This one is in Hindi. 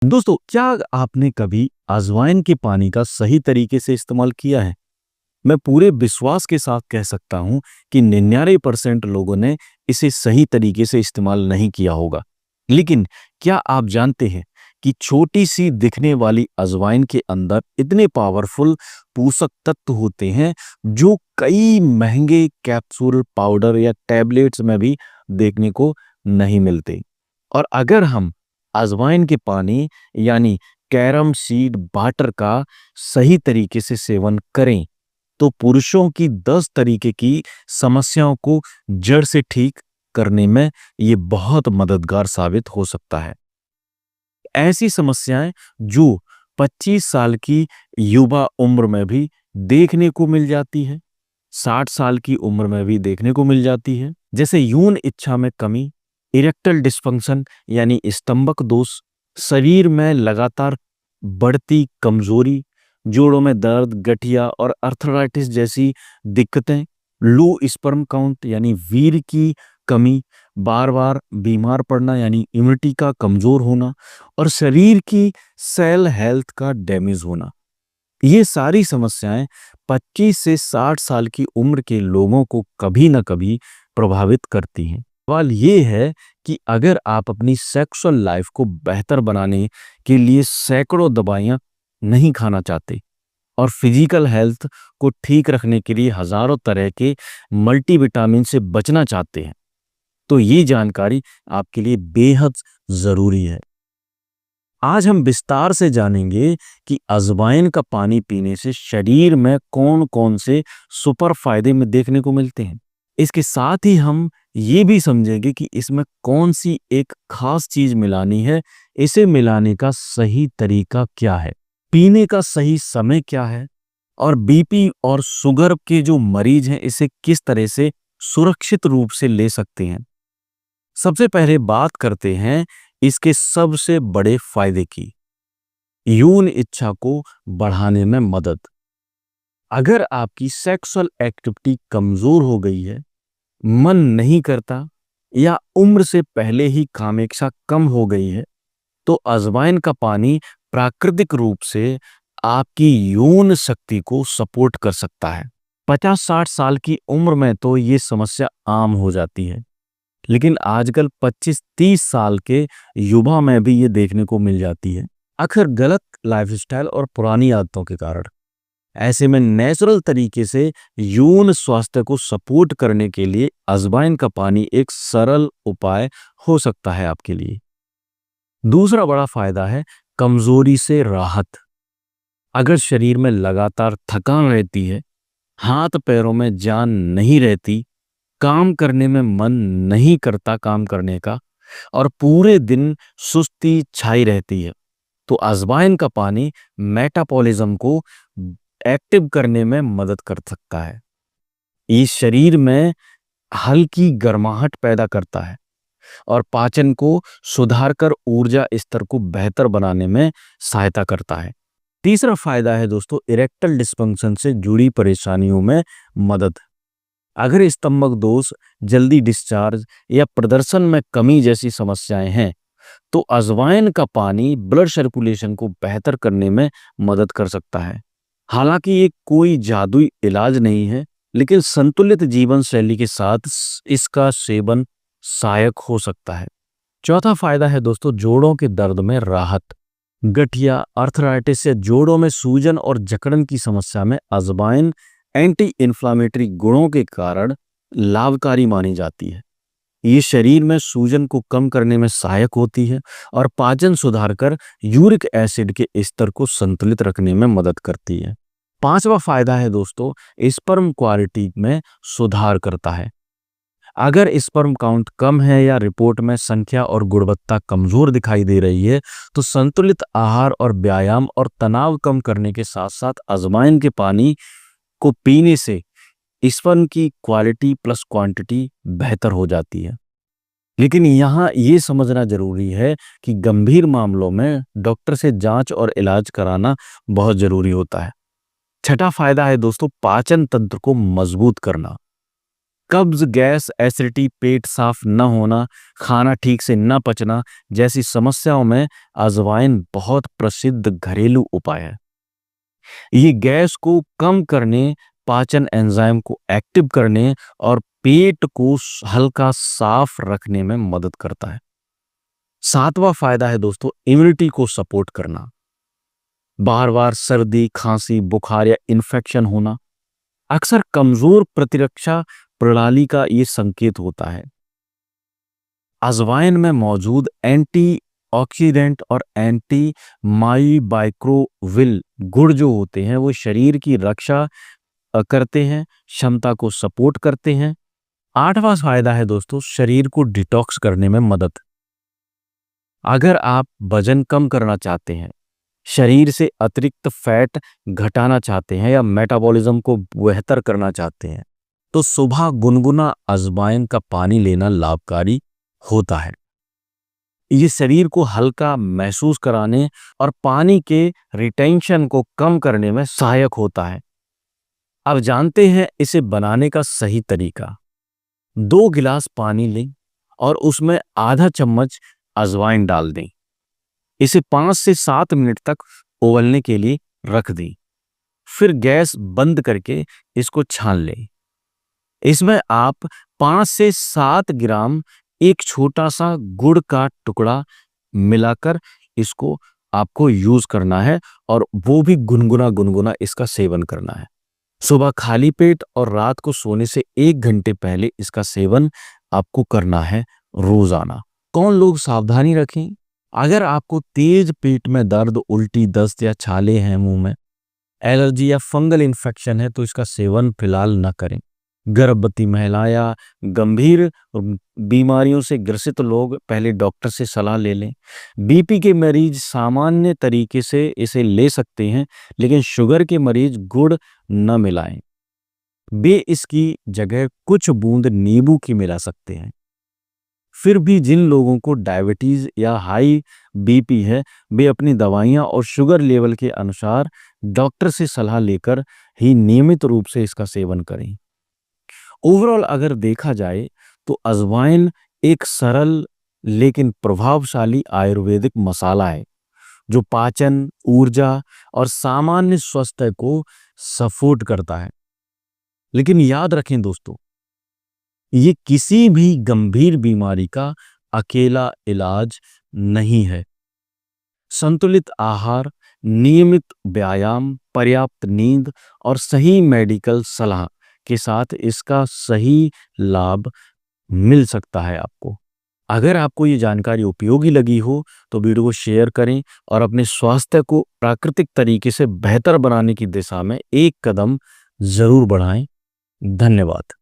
दोस्तों, क्या आपने कभी अजवाइन के पानी का सही तरीके से इस्तेमाल किया है? मैं पूरे विश्वास के साथ कह सकता हूं कि 99% लोगों ने इसे सही तरीके से इस्तेमाल नहीं किया होगा। लेकिन क्या आप जानते हैं कि छोटी सी दिखने वाली अजवाइन के अंदर इतने पावरफुल पोषक तत्व होते हैं जो कई महंगे कैप्सूल, पाउडर या टैबलेट्स में भी देखने को नहीं मिलते। और अगर हम अजवाइन के पानी यानी कैरम सीड वाटर का सही तरीके से सेवन करें तो पुरुषों की 10 तरीके की समस्याओं को जड़ से ठीक करने में ये बहुत मददगार साबित हो सकता है। ऐसी समस्याएं जो 25 साल की युवा उम्र में भी देखने को मिल जाती है, 60 साल की उम्र में भी देखने को मिल जाती है, जैसे यौन इच्छा में कमी, इरेक्टल डिस्फंक्शन यानी स्तंभक दोष, शरीर में लगातार बढ़ती कमजोरी, जोड़ों में दर्द, गठिया और अर्थराइटिस जैसी दिक्कतें, लो स्पर्म काउंट यानी वीर्य की कमी, बार बार बीमार पड़ना यानी इम्यूनिटी का कमजोर होना और शरीर की सेल हेल्थ का डैमेज होना। ये सारी समस्याएं 25 से 60 साल की उम्र के लोगों को कभी ना कभी प्रभावित करती हैं। सवाल ये है कि अगर आप अपनी सेक्सुअल लाइफ को बेहतर बनाने के लिए सैकड़ों दवाइयां नहीं खाना चाहते और फिजिकल हेल्थ को ठीक रखने के लिए हजारों तरह के मल्टीविटामिन से बचना चाहते हैं, तो ये जानकारी आपके लिए बेहद जरूरी है। आज हम विस्तार से जानेंगे कि अजवाइन का पानी पीने से शरीर में कौन कौन से सुपर फायदे में देखने को मिलते हैं। इसके साथ ही हम ये भी समझेंगे कि इसमें कौन सी एक खास चीज मिलानी है, इसे मिलाने का सही तरीका क्या है, पीने का सही समय क्या है और बीपी और शुगर के जो मरीज हैं इसे किस तरह से सुरक्षित रूप से ले सकते हैं। सबसे पहले बात करते हैं इसके सबसे बड़े फायदे की। यौन इच्छा को बढ़ाने में मदद। अगर आपकी सेक्सुअल एक्टिविटी कमजोर हो गई है, मन नहीं करता या उम्र से पहले ही कामेक्षा कम हो गई है, तो अजवाइन का पानी प्राकृतिक रूप से आपकी यौन शक्ति को सपोर्ट कर सकता है। 50-60 साल की उम्र में तो ये समस्या आम हो जाती है, लेकिन आजकल 25-30 साल के युवा में भी ये देखने को मिल जाती है, अक्सर गलत लाइफस्टाइल और पुरानी आदतों के कारण। ऐसे में नेचुरल तरीके से यौन स्वास्थ्य को सपोर्ट करने के लिए अजवाइन का पानी एक सरल उपाय हो सकता है आपके लिए। दूसरा बड़ा फायदा है कमजोरी से राहत। अगर शरीर में लगातार थकान रहती है, हाथ पैरों में जान नहीं रहती, काम करने में मन नहीं करता काम करने का और पूरे दिन सुस्ती छाई रहती है, तो अजवाइन का पानी मेटाबॉलिज्म को एक्टिव करने में मदद कर सकता है। ये शरीर में हल्की गर्माहट पैदा करता है और पाचन को सुधार कर ऊर्जा स्तर को बेहतर बनाने में सहायता करता है। तीसरा फायदा है दोस्तों इरेक्टल डिस्फंक्शन से जुड़ी परेशानियों में मदद। अगर स्तंभक दोष, जल्दी डिस्चार्ज या प्रदर्शन में कमी जैसी समस्याएं हैं, तो अजवाइन का पानी ब्लड सर्कुलेशन को बेहतर करने में मदद कर सकता है। हालांकि ये कोई जादुई इलाज नहीं है, लेकिन संतुलित जीवन शैली के साथ इसका सेवन सहायक हो सकता है। चौथा फायदा है दोस्तों जोड़ों के दर्द में राहत। गठिया, अर्थराइटिस या जोड़ों में सूजन और जकड़न की समस्या में अजवाइन एंटी इन्फ्लामेटरी गुणों के कारण लाभकारी मानी जाती है। ये शरीर में सूजन को कम करने में सहायक होती है और पाचन सुधार कर यूरिक एसिड के स्तर को संतुलित रखने में मदद करती है। पांचवा फायदा है दोस्तों स्पर्म क्वालिटी में सुधार करता है। अगर स्पर्म काउंट कम है या रिपोर्ट में संख्या और गुणवत्ता कमजोर दिखाई दे रही है, तो संतुलित आहार और व्यायाम और तनाव कम करने के साथ साथ अजवाइन के पानी को पीने से स्पर्म की क्वालिटी प्लस क्वांटिटी बेहतर हो जाती है। लेकिन यहाँ ये समझना जरूरी है कि गंभीर मामलों में डॉक्टर से जांच और इलाज कराना बहुत जरूरी होता है। छठा फायदा है दोस्तों पाचन तंत्र को मजबूत करना। कब्ज, गैस, एसिडिटी, पेट साफ न होना, खाना ठीक से न पचना जैसी समस्याओं में अजवाइन बहुत प्रसिद्ध घरेलू उपाय है। ये गैस को कम करने, पाचन एंजाइम को एक्टिव करने और पेट को हल्का साफ रखने में मदद करता है। सातवां फायदा है दोस्तों, इम्यूनिटी को सपोर्ट करना। बार बार सर्दी, खांसी, बुखार या इन्फेक्शन होना अक्सर कमजोर प्रतिरक्षा प्रणाली का ये संकेत होता है। अजवाइन में मौजूद एंटी ऑक्सीडेंट और एंटी माइक्रोबियल गुण जो होते हैं वो शरीर की रक्षा करते हैं, क्षमता को सपोर्ट करते हैं। आठवां फायदा है दोस्तों, शरीर को डिटॉक्स करने में मदद। अगर आप वजन कम करना चाहते हैं, शरीर से अतिरिक्त फैट घटाना चाहते हैं या मेटाबॉलिज्म को बेहतर करना चाहते हैं, तो सुबह गुनगुना अजवाइन का पानी लेना लाभकारी होता है। ये शरीर को हल्का महसूस कराने और पानी के रिटेंशन को कम करने में सहायक होता है। अब जानते हैं इसे बनाने का सही तरीका। 2 गिलास पानी लें और उसमें आधा चम्मच अजवाइन डाल दें। इसे 5 से 7 मिनट तक उबलने के लिए रख दें। फिर गैस बंद करके इसको छान लें। इसमें आप 5 से 7 ग्राम एक छोटा सा गुड़ का टुकड़ा मिलाकर इसको आपको यूज करना है और वो भी गुनगुना गुनगुना इसका सेवन करना है। सुबह खाली पेट और रात को सोने से 1 घंटे पहले इसका सेवन आपको करना है रोजाना। कौन लोग सावधानी रखें? अगर आपको तेज पेट में दर्द, उल्टी, दस्त या छाले हैं मुंह में, एलर्जी या फंगल इन्फेक्शन है तो इसका सेवन फिलहाल न करें। गर्भवती महिला या गंभीर बीमारियों से ग्रसित लोग पहले डॉक्टर से सलाह ले लें। बीपी के मरीज सामान्य तरीके से इसे ले सकते हैं, लेकिन शुगर के मरीज गुड़ न मिलाएं। वे इसकी जगह कुछ बूंद नींबू की मिला सकते हैं। फिर भी जिन लोगों को डायबिटीज या हाई बीपी है, वे अपनी दवाइयां और शुगर लेवल के अनुसार डॉक्टर से सलाह लेकर ही नियमित रूप से इसका सेवन करें। ओवरऑल अगर देखा जाए तो अजवाइन एक सरल लेकिन प्रभावशाली आयुर्वेदिक मसाला है जो पाचन, ऊर्जा और सामान्य स्वास्थ्य को सपोर्ट करता है। लेकिन याद रखें दोस्तों, ये किसी भी गंभीर बीमारी का अकेला इलाज नहीं है। संतुलित आहार, नियमित व्यायाम, पर्याप्त नींद और सही मेडिकल सलाह के साथ इसका सही लाभ मिल सकता है आपको। अगर आपको ये जानकारी उपयोगी लगी हो तो वीडियो को शेयर करें और अपने स्वास्थ्य को प्राकृतिक तरीके से बेहतर बनाने की दिशा में एक कदम जरूर बढ़ाएं। धन्यवाद।